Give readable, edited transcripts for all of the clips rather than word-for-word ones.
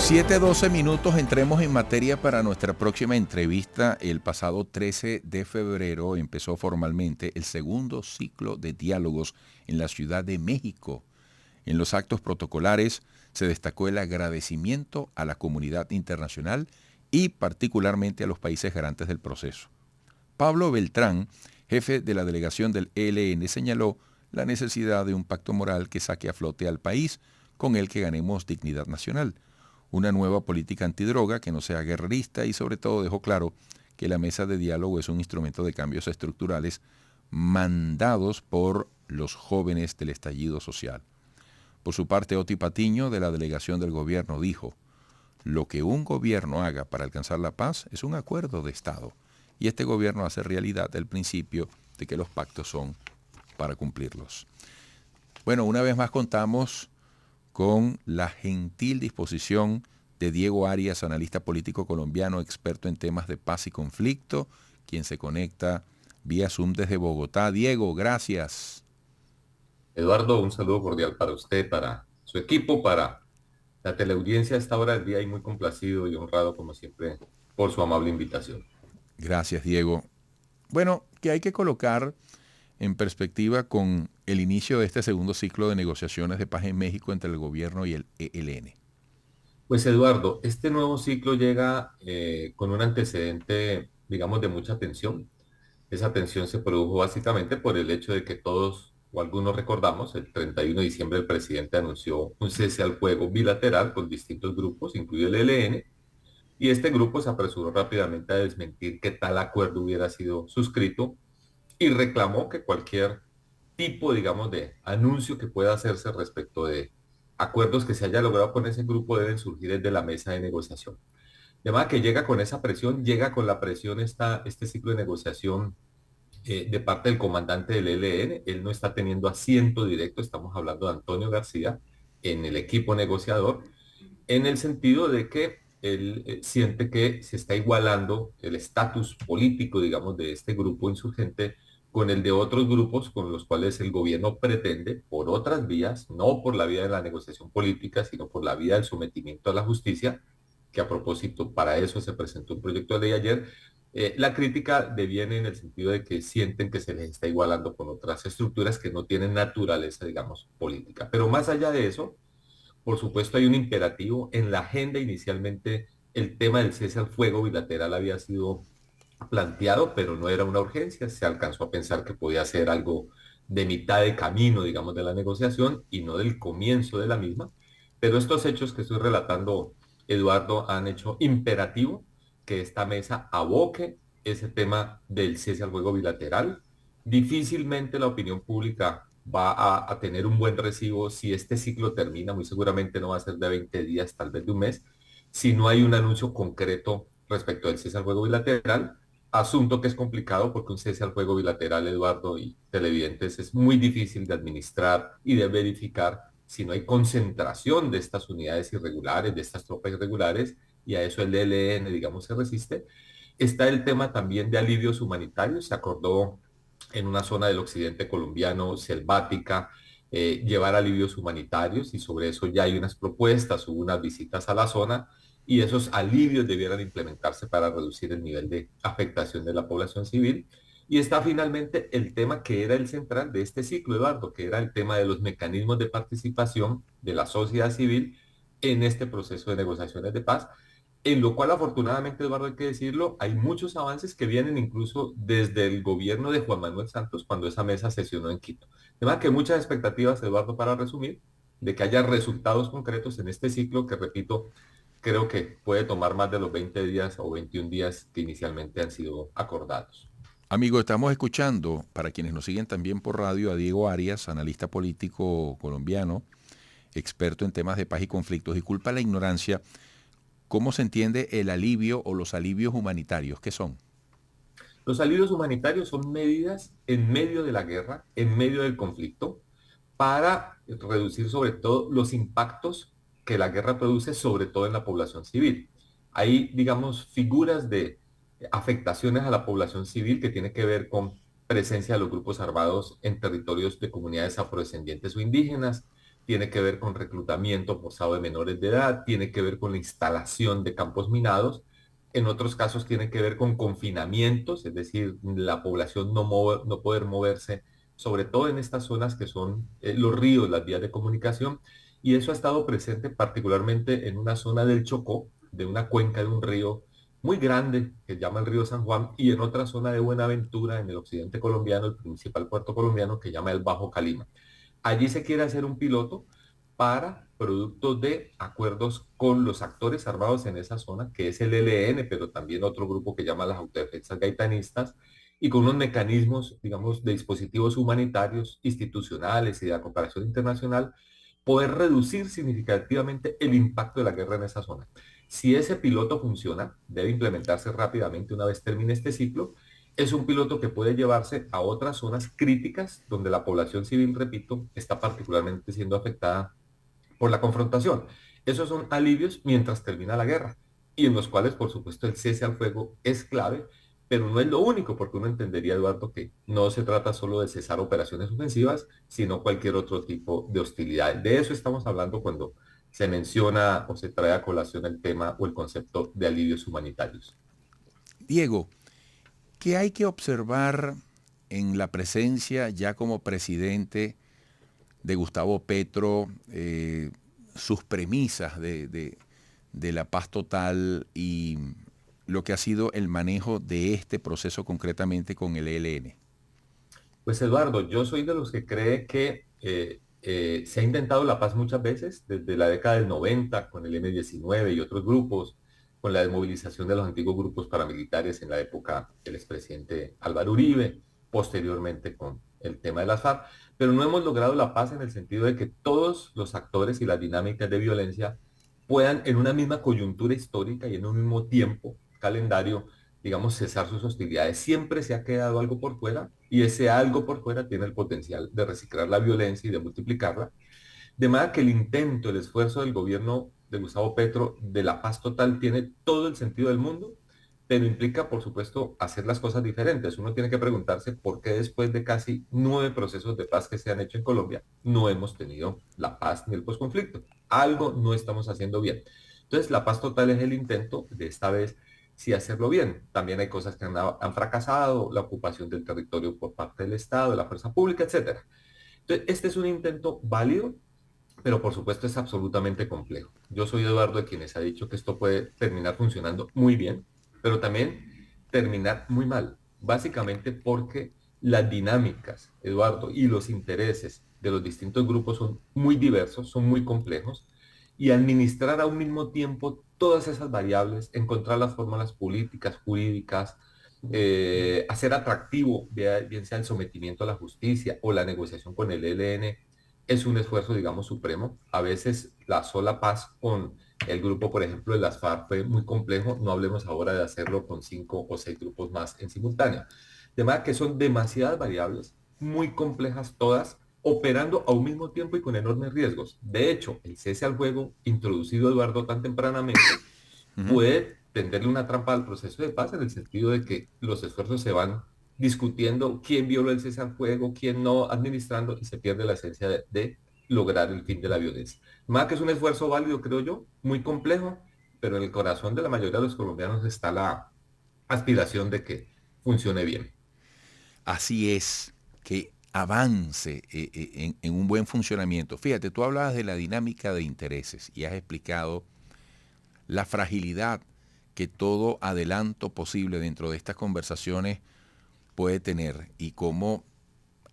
7:12, entremos en materia para nuestra próxima entrevista. El pasado 13 de febrero empezó formalmente el segundo ciclo de diálogos en la Ciudad de México. En los actos protocolares se destacó el agradecimiento a la comunidad internacional y particularmente a los países garantes del proceso. Pablo Beltrán, jefe de la delegación del ELN, señaló la necesidad de un pacto moral que saque a flote al país, con el que ganemos dignidad nacional. Una nueva política antidroga que no sea guerrerista y sobre todo dejó claro que la mesa de diálogo es un instrumento de cambios estructurales mandados por los jóvenes del estallido social. Por su parte, Oti Patiño, de la delegación del gobierno, dijo: lo que un gobierno haga para alcanzar la paz es un acuerdo de Estado, y este gobierno hace realidad el principio de que los pactos son para cumplirlos. Bueno, una vez más contamos con la gentil disposición de Diego Arias, analista político colombiano, experto en temas de paz y conflicto, quien se conecta vía Zoom desde Bogotá. Diego, gracias. Eduardo, un saludo cordial para usted, para su equipo, para la teleaudiencia a esta hora del día y muy complacido y honrado como siempre por su amable invitación. Gracias, Diego. Bueno, que hay que colocar en perspectiva con el inicio de este segundo ciclo de negociaciones de paz en México entre el gobierno y el ELN. Pues Eduardo, este nuevo ciclo llega con un antecedente, digamos, de mucha tensión. Esa tensión se produjo básicamente por el hecho de que todos o algunos recordamos, el 31 de diciembre el presidente anunció un cese al fuego bilateral con distintos grupos, incluido el ELN, y este grupo se apresuró rápidamente a desmentir que tal acuerdo hubiera sido suscrito y reclamó que cualquier tipo, digamos, de anuncio que pueda hacerse respecto de acuerdos que se haya logrado con ese grupo deben surgir desde la mesa de negociación. De manera que llega con esa presión, llega con la presión este ciclo de negociación de parte del comandante del ELN. Él no está teniendo asiento directo, estamos hablando de Antonio García en el equipo negociador, en el sentido de que él siente que se está igualando el estatus político, digamos, de este grupo insurgente con el de otros grupos con los cuales el gobierno pretende, por otras vías, no por la vía de la negociación política, sino por la vía del sometimiento a la justicia, que a propósito, para eso se presentó un proyecto de ley ayer. La crítica deviene en el sentido de que sienten que se les está igualando con otras estructuras que no tienen naturaleza, digamos, política. Pero más allá de eso, por supuesto, hay un imperativo. En la agenda inicialmente el tema del cese al fuego bilateral había sido planteado, pero no era una urgencia. Se alcanzó a pensar que podía ser algo de mitad de camino, digamos, de la negociación y no del comienzo de la misma. Pero estos hechos que estoy relatando, Eduardo, han hecho imperativo que esta mesa aboque ese tema del cese al fuego bilateral. Difícilmente la opinión pública va a tener un buen recibo si este ciclo termina, muy seguramente no va a ser de 20 días, tal vez de un mes, si no hay un anuncio concreto respecto al cese al fuego bilateral, asunto que es complicado porque un cese al fuego bilateral, Eduardo y televidentes, es muy difícil de administrar y de verificar si no hay concentración de estas unidades irregulares, de estas tropas irregulares, y a eso el ELN, digamos, se resiste. Está el tema también de alivios humanitarios. Se acordó en una zona del occidente colombiano selvática llevar alivios humanitarios y sobre eso ya hay unas propuestas, hubo unas visitas a la zona y esos alivios debieran implementarse para reducir el nivel de afectación de la población civil. Y está finalmente el tema que era el central de este ciclo, Eduardo, que era el tema de los mecanismos de participación de la sociedad civil en este proceso de negociaciones de paz, en lo cual afortunadamente, Eduardo, hay que decirlo, hay muchos avances que vienen incluso desde el gobierno de Juan Manuel Santos cuando esa mesa sesionó en Quito. De manera que muchas expectativas, Eduardo, para resumir, de que haya resultados concretos en este ciclo que, repito, creo que puede tomar más de los 20 días o 21 días que inicialmente han sido acordados. Amigo, estamos escuchando, para quienes nos siguen también por radio, a Diego Arias, analista político colombiano, experto en temas de paz y conflictos. Disculpa la ignorancia, ¿cómo se entiende el alivio o los alivios humanitarios? ¿Qué son? Los alivios humanitarios son medidas en medio de la guerra, en medio del conflicto, para reducir sobre todo los impactos que la guerra produce, sobre todo en la población civil. Hay, digamos, figuras de afectaciones a la población civil que tiene que ver con presencia de los grupos armados en territorios de comunidades afrodescendientes o indígenas, tiene que ver con reclutamiento forzado de menores de edad, tiene que ver con la instalación de campos minados, en otros casos tiene que ver con confinamientos, es decir, la población no poder moverse, sobre todo en estas zonas que son los ríos, las vías de comunicación, y eso ha estado presente particularmente en una zona del Chocó, de una cuenca de un río muy grande que se llama el río San Juan, y en otra zona de Buenaventura, en el occidente colombiano, el principal puerto colombiano que llama el Bajo Calima. Allí se quiere hacer un piloto para productos de acuerdos con los actores armados en esa zona, que es el ELN, pero también otro grupo que llama las autodefensas gaitanistas, y con unos mecanismos, digamos, de dispositivos humanitarios, institucionales y de la cooperación internacional, poder reducir significativamente el impacto de la guerra en esa zona. Si ese piloto funciona, debe implementarse rápidamente una vez termine este ciclo. Es un piloto que puede llevarse a otras zonas críticas donde la población civil, repito, está particularmente siendo afectada por la confrontación. Esos son alivios mientras termina la guerra y en los cuales, por supuesto, el cese al fuego es clave, pero no es lo único, porque uno entendería, Eduardo, que no se trata solo de cesar operaciones ofensivas, sino cualquier otro tipo de hostilidad. De eso estamos hablando cuando se menciona o se trae a colación el tema o el concepto de alivios humanitarios. Diego, ¿qué hay que observar en la presencia ya como presidente de Gustavo Petro, sus premisas de la paz total y lo que ha sido el manejo de este proceso concretamente con el ELN? Pues Eduardo, yo soy de los que cree que se ha intentado la paz muchas veces, desde la década del 90 con el M-19 y otros grupos, con la desmovilización de los antiguos grupos paramilitares en la época del expresidente Álvaro Uribe, posteriormente con el tema de las FARC, pero no hemos logrado la paz en el sentido de que todos los actores y las dinámicas de violencia puedan en una misma coyuntura histórica y en un mismo tiempo, calendario, digamos, cesar sus hostilidades. Siempre se ha quedado algo por fuera y ese algo por fuera tiene el potencial de reciclar la violencia y de multiplicarla. De manera que el intento, el esfuerzo del gobierno de Gustavo Petro de la paz total tiene todo el sentido del mundo, pero implica, por supuesto, hacer las cosas diferentes. Uno tiene que preguntarse por qué después de casi 9 procesos de paz que se han hecho en Colombia, no hemos tenido la paz ni el posconflicto. Algo no estamos haciendo bien. Entonces, la paz total es el intento de esta vez sí hacerlo bien. También hay cosas que han fracasado, la ocupación del territorio por parte del Estado, de la fuerza pública, etcétera. Entonces, este es un intento válido, pero por supuesto es absolutamente complejo. Yo soy Eduardo de quienes ha dicho que esto puede terminar funcionando muy bien, pero también terminar muy mal, básicamente porque las dinámicas, Eduardo, y los intereses de los distintos grupos son muy diversos, son muy complejos, y administrar a un mismo tiempo todas esas variables, encontrar las fórmulas políticas, jurídicas, hacer atractivo, bien sea el sometimiento a la justicia o la negociación con el ELN, es un esfuerzo, digamos, supremo. A veces la sola paz con el grupo, por ejemplo, de las FARC fue muy complejo. No hablemos ahora de hacerlo con 5 o 6 grupos más en simultáneo. De manera que son demasiadas variables, muy complejas todas, operando a un mismo tiempo y con enormes riesgos. De hecho, el cese al fuego, introducido Eduardo tan tempranamente, Uh -huh. puede tenderle una trampa al proceso de paz en el sentido de que los esfuerzos se van discutiendo quién violó el cese al fuego, quién no, administrando y se pierde la esencia de lograr el fin de la violencia. Más que es un esfuerzo válido, creo yo, muy complejo, pero en el corazón de la mayoría de los colombianos está la aspiración de que funcione bien. Así es, que avance en un buen funcionamiento. Fíjate, tú hablabas de la dinámica de intereses y has explicado la fragilidad que todo adelanto posible dentro de estas conversaciones puede tener y cómo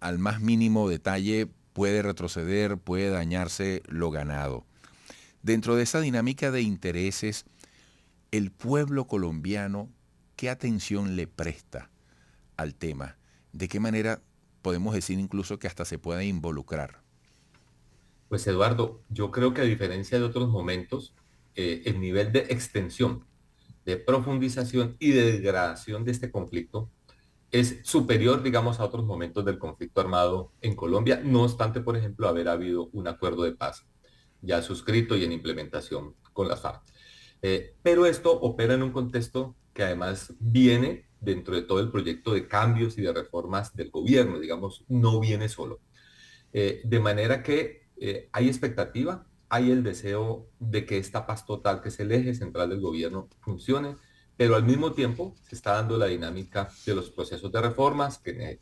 al más mínimo detalle puede retroceder, puede dañarse lo ganado. Dentro de esa dinámica de intereses, el pueblo colombiano, ¿qué atención le presta al tema? ¿De qué manera podemos decir incluso que hasta se puede involucrar? Pues Eduardo, yo creo que a diferencia de otros momentos, el nivel de extensión, de profundización y de degradación de este conflicto es superior, digamos, a otros momentos del conflicto armado en Colombia, no obstante, por ejemplo, haber habido un acuerdo de paz ya suscrito y en implementación con las FARC. Pero esto opera en un contexto que además viene dentro de todo el proyecto de cambios y de reformas del gobierno, digamos, no viene solo. De manera que hay expectativa, hay el deseo de que esta paz total, que es el eje central del gobierno, funcione, pero al mismo tiempo se está dando la dinámica de los procesos de reformas que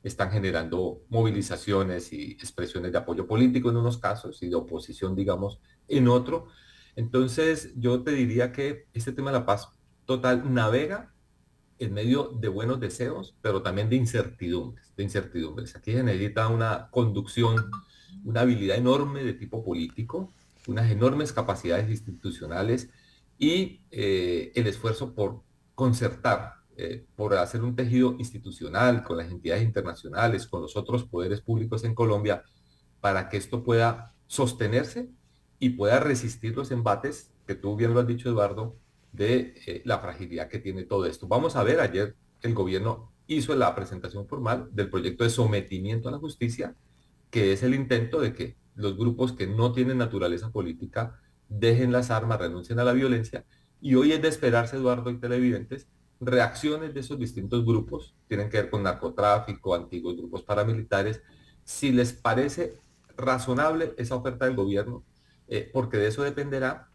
están generando movilizaciones y expresiones de apoyo político en unos casos y de oposición, digamos, en otro. Entonces, yo te diría que este tema de la paz total navega en medio de buenos deseos, pero también de incertidumbres, de incertidumbres. Aquí se necesita una conducción, una habilidad enorme de tipo político, unas enormes capacidades institucionales y el esfuerzo por concertar, por hacer un tejido institucional con las entidades internacionales, con los otros poderes públicos en Colombia, para que esto pueda sostenerse y pueda resistir los embates, que tú bien lo has dicho, Eduardo, de la fragilidad que tiene todo esto. Vamos a ver, ayer el gobierno hizo la presentación formal del proyecto de sometimiento a la justicia, que es el intento de que los grupos que no tienen naturaleza política dejen las armas, renuncien a la violencia, y hoy es de esperarse, Eduardo y televidentes, reacciones de esos distintos grupos, tienen que ver con narcotráfico, antiguos grupos paramilitares, si les parece razonable esa oferta del gobierno, porque de eso dependerá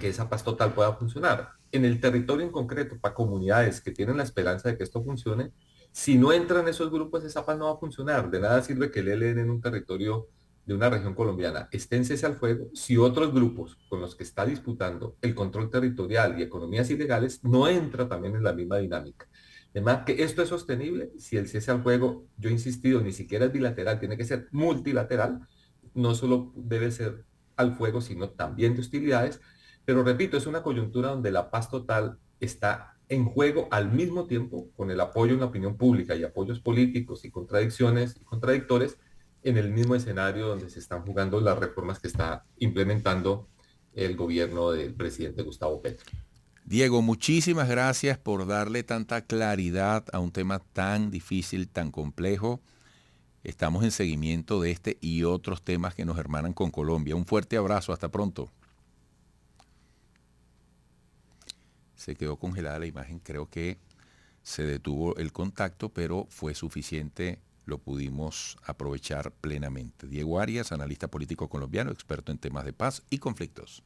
que esa paz total pueda funcionar. En el territorio en concreto, para comunidades que tienen la esperanza de que esto funcione, si no entran esos grupos, esa paz no va a funcionar. De nada sirve que el ELN en un territorio de una región colombiana esté en cese al fuego si otros grupos con los que está disputando el control territorial y economías ilegales no entra también en la misma dinámica. Además, que esto es sostenible si el cese al fuego, yo he insistido, ni siquiera es bilateral, tiene que ser multilateral, no solo debe ser al fuego, sino también de hostilidades, pero repito, es una coyuntura donde la paz total está en juego al mismo tiempo con el apoyo en la opinión pública y apoyos políticos y contradicciones y contradictores en el mismo escenario donde se están jugando las reformas que está implementando el gobierno del presidente Gustavo Petro. Diego, muchísimas gracias por darle tanta claridad a un tema tan difícil, tan complejo. Estamos en seguimiento de este y otros temas que nos hermanan con Colombia. Un fuerte abrazo, hasta pronto. Se quedó congelada la imagen, creo que se detuvo el contacto, pero fue suficiente, lo pudimos aprovechar plenamente. Diego Arias, analista político colombiano, experto en temas de paz y conflictos.